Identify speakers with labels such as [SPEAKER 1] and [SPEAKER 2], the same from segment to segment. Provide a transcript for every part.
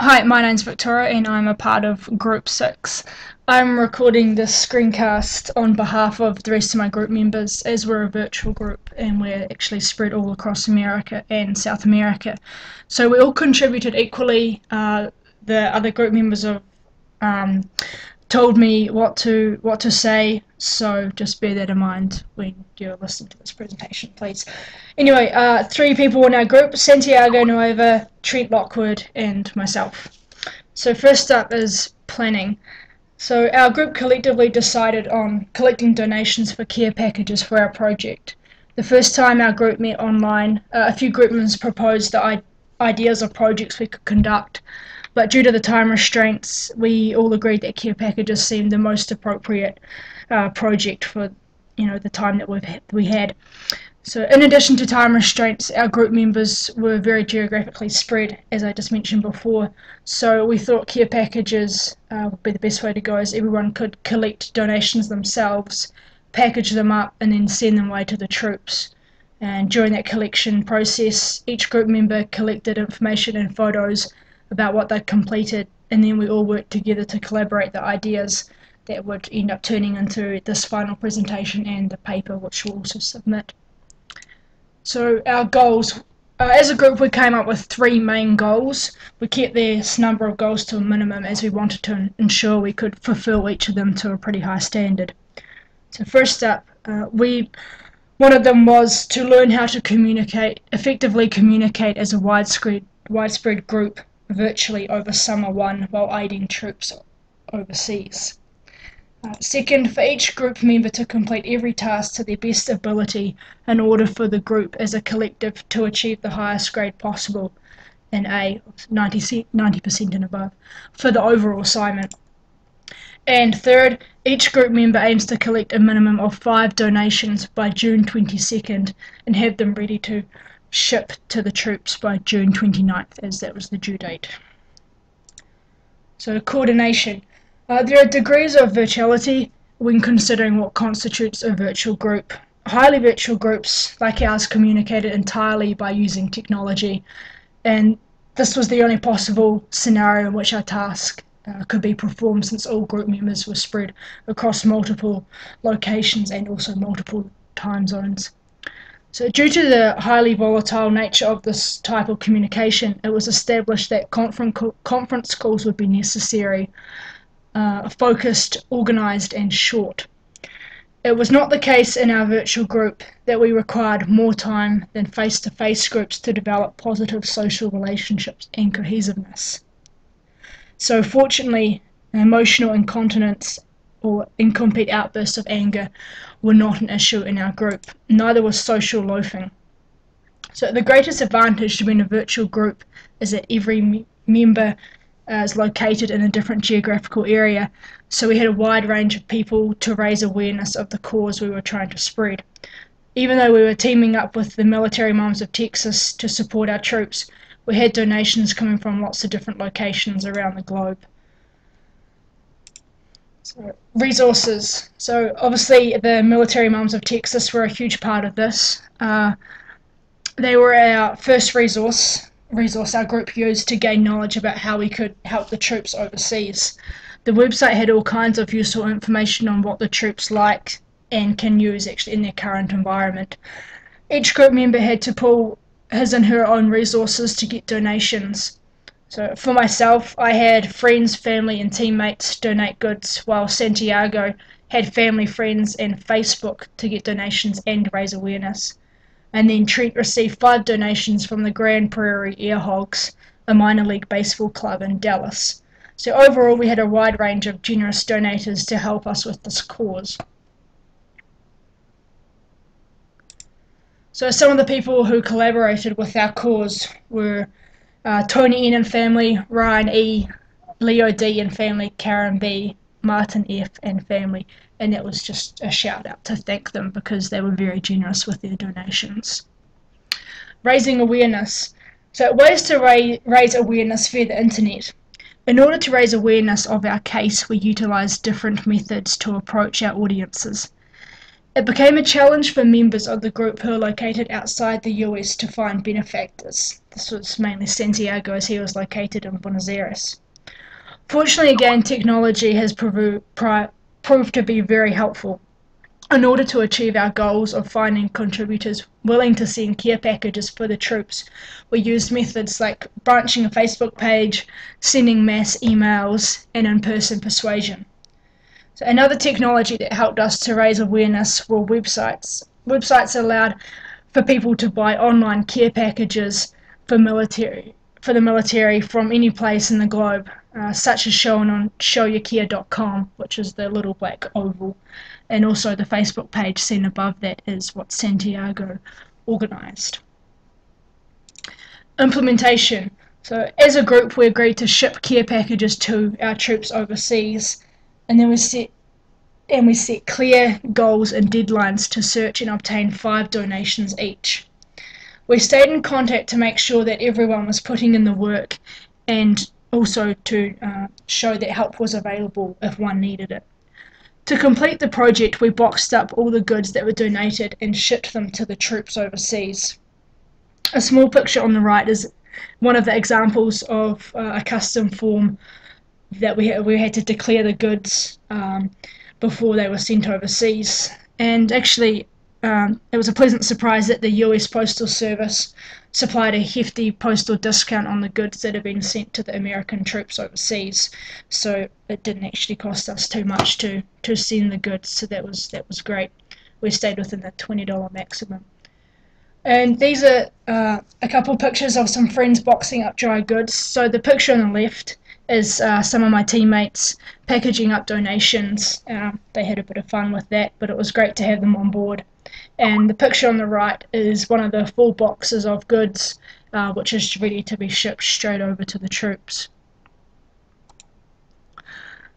[SPEAKER 1] Hi, my name's Victoria and I'm a part of Group 6. I'm recording this screencast on behalf of the rest of my group members as we're a virtual group and we're actually spread all across America and South America. So we all contributed equally. The other group members have told me what to say, so just bear that in mind when you're listening to this presentation, please. Anyway, 3 people in our group: Santiago, Nueva, Trent, Lockwood, and myself. So first up is planning. So our group collectively decided on collecting donations for care packages for our project. The first time our group met online, a few group members proposed the ideas of projects we could conduct, but due to the time restraints, we all agreed that care packages seemed the most appropriate project for the time that we had. So in addition to time restraints, our group members were very geographically spread, as I just mentioned before, so we thought care packages would be the best way to go, as everyone could collect donations themselves, package them up, and then send them away to the troops. And during that collection process, each group member collected information and photos about what they'd completed, and then we all worked together to collaborate the ideas that would end up turning into this final presentation and the paper, which we'll also submit. So our goals, as a group we came up with 3 main goals. We kept this number of goals to a minimum as we wanted to ensure we could fulfill each of them to a pretty high standard. So first up, one of them was to learn how to effectively communicate as a widespread group virtually over summer 1 while aiding troops overseas. Second, for each group member to complete every task to their best ability in order for the group as a collective to achieve the highest grade possible, in A, 90% and above, for the overall assignment. And third, each group member aims to collect a minimum of 5 donations by June 22nd and have them ready to ship to the troops by June 29th, as that was the due date. So coordination. There are degrees of virtuality when considering what constitutes a virtual group. Highly virtual groups like ours communicated entirely by using technology, and this was the only possible scenario in which our task could be performed, since all group members were spread across multiple locations and also multiple time zones. So due to the highly volatile nature of this type of communication, it was established that conference calls would be necessary, focused, organised and short. It was not the case in our virtual group that we required more time than face-to-face groups to develop positive social relationships and cohesiveness. So fortunately, emotional incontinence or incomplete outbursts of anger were not an issue in our group. Neither was social loafing. So the greatest advantage to being a virtual group is that every member is located in a different geographical area, so we had a wide range of people to raise awareness of the cause we were trying to spread. Even though we were teaming up with the Military Moms of Texas to support our troops, we had donations coming from lots of different locations around the globe. So, resources. So obviously the Military Moms of Texas were a huge part of this. They were our first resource our group used to gain knowledge about how we could help the troops overseas. The website had all kinds of useful information on what the troops like and can use actually in their current environment. Each group member had to pull his and her own resources to get donations. So for myself, I had friends, family and teammates donate goods, while Santiago had family, friends and Facebook to get donations and raise awareness. And then Trent received 5 donations from the Grand Prairie Air Hogs, a minor league baseball club in Dallas. So overall we had a wide range of generous donators to help us with this cause. So some of the people who collaborated with our cause were Tony N and family, Ryan E, Leo D and family, Karen B, Martin F and family, and that was just a shout out to thank them because they were very generous with their donations. Raising awareness. So ways to raise awareness via the internet. In order to raise awareness of our case, we utilised different methods to approach our audiences. It became a challenge for members of the group who are located outside the US to find benefactors. This was mainly Santiago, as he was located in Buenos Aires. Fortunately, again, technology has proved to be very helpful. In order to achieve our goals of finding contributors willing to send care packages for the troops, we used methods like branching a Facebook page, sending mass emails, and in-person persuasion. So another technology that helped us to raise awareness were websites. Websites allowed for people to buy online care packages for the military from any place in the globe, such as shown on showyourcare.com, which is the little black oval, and also the Facebook page seen above that is what Santiago organised. Implementation. So as a group we agreed to ship care packages to our troops overseas, and then we set clear goals and deadlines to search and obtain 5 donations each. We stayed in contact to make sure that everyone was putting in the work, and also to show that help was available if one needed it. To complete the project, we boxed up all the goods that were donated and shipped them to the troops overseas. A small picture on the right is one of the examples of a custom form that we had to declare the goods before they were sent overseas. And actually, it was a pleasant surprise that the US Postal Service supplied a hefty postal discount on the goods that had been sent to the American troops overseas. So it didn't actually cost us too much to send the goods, so that was great. We stayed within the $20 maximum. And these are a couple pictures of some friends boxing up dry goods. So the picture on the left is some of my teammates packaging up donations. They had a bit of fun with that, but it was great to have them on board. And the picture on the right is one of the full boxes of goods, which is ready to be shipped straight over to the troops.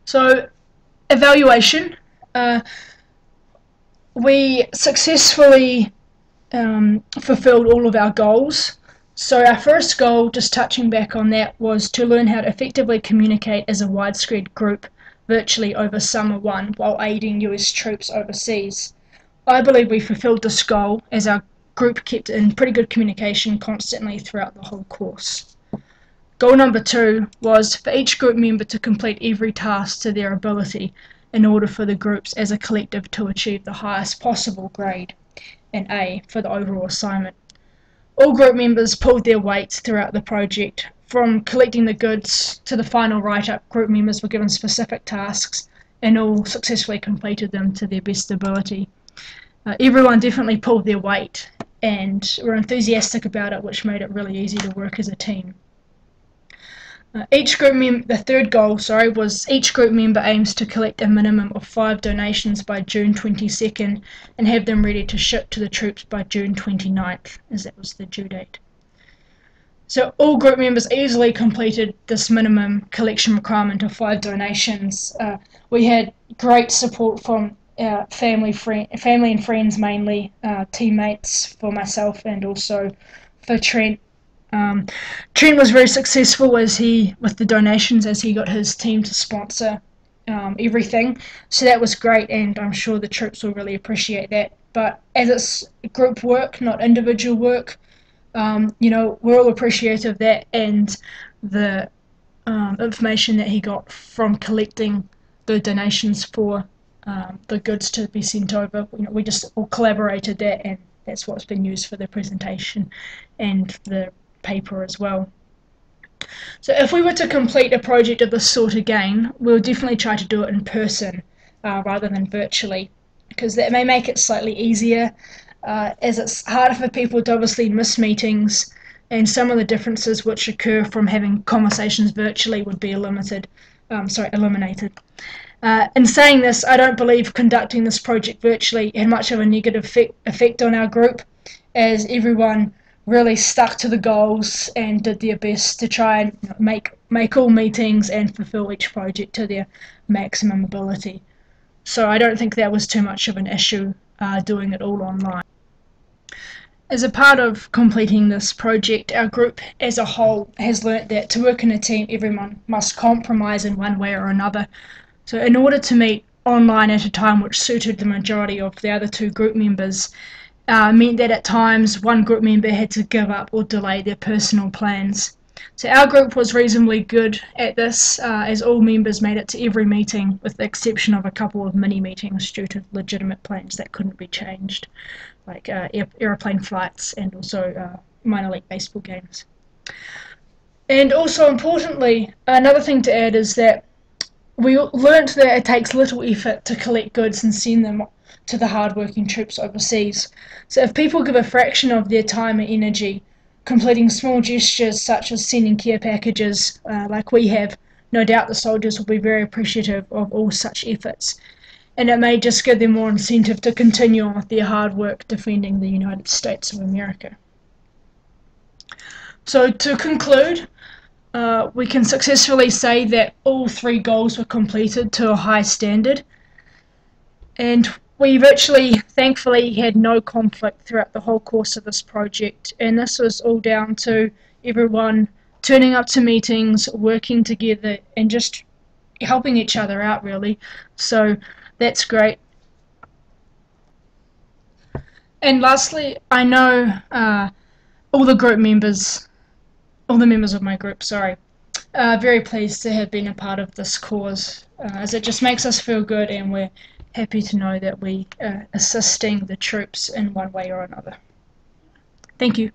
[SPEAKER 1] So, evaluation. We successfully fulfilled all of our goals. So our first goal, just touching back on that, was to learn how to effectively communicate as a widespread group virtually over Summer 1 while aiding US troops overseas. I believe we fulfilled this goal as our group kept in pretty good communication constantly throughout the whole course. Goal number 2 was for each group member to complete every task to their ability in order for the groups as a collective to achieve the highest possible grade, an A, for the overall assignment. All group members pulled their weight throughout the project. From collecting the goods to the final write-up, group members were given specific tasks and all successfully completed them to their best ability. Everyone definitely pulled their weight and were enthusiastic about it, which made it really easy to work as a team. The third goal, was each group member aims to collect a minimum of 5 donations by June 22nd and have them ready to ship to the troops by June 29th, as that was the due date. So all group members easily completed this minimum collection requirement of 5 donations. We had great support from family and friends mainly, teammates for myself and also for Trent. Trent was very successful with the donations as he got his team to sponsor everything, so that was great, and I'm sure the troops will really appreciate that. But as it's group work, not individual work, we're all appreciative of that, and the information that he got from collecting the donations for the goods to be sent over, we just all collaborated that, and that's what's been used for the presentation and the paper as well. So if we were to complete a project of this sort again, we'll definitely try to do it in person rather than virtually, because that may make it slightly easier, as it's harder for people to obviously miss meetings, and some of the differences which occur from having conversations virtually would be eliminated. In saying this, I don't believe conducting this project virtually had much of a negative effect on our group, as everyone really stuck to the goals and did their best to try and make all meetings and fulfill each project to their maximum ability. So I don't think that was too much of an issue doing it all online. As a part of completing this project, our group as a whole has learnt that to work in a team, everyone must compromise in one way or another. So in order to meet online at a time which suited the majority of the other two group members, meant that at times one group member had to give up or delay their personal plans. So our group was reasonably good at this, as all members made it to every meeting, with the exception of a couple of mini meetings due to legitimate plans that couldn't be changed, like aeroplane flights and also minor league baseball games. And also importantly, another thing to add is that we learnt that it takes little effort to collect goods and send them to the hard-working troops overseas. So if people give a fraction of their time and energy completing small gestures such as sending care packages like we have, no doubt the soldiers will be very appreciative of all such efforts. And it may just give them more incentive to continue on with their hard work defending the United States of America. So to conclude, we can successfully say that all three goals were completed to a high standard, and we virtually, thankfully, had no conflict throughout the whole course of this project, and this was all down to everyone turning up to meetings, working together, and just helping each other out, really. So that's great. And lastly, I know all the members of my group, very pleased to have been a part of this cause, as it just makes us feel good, and we're happy to know that we are assisting the troops in one way or another. Thank you.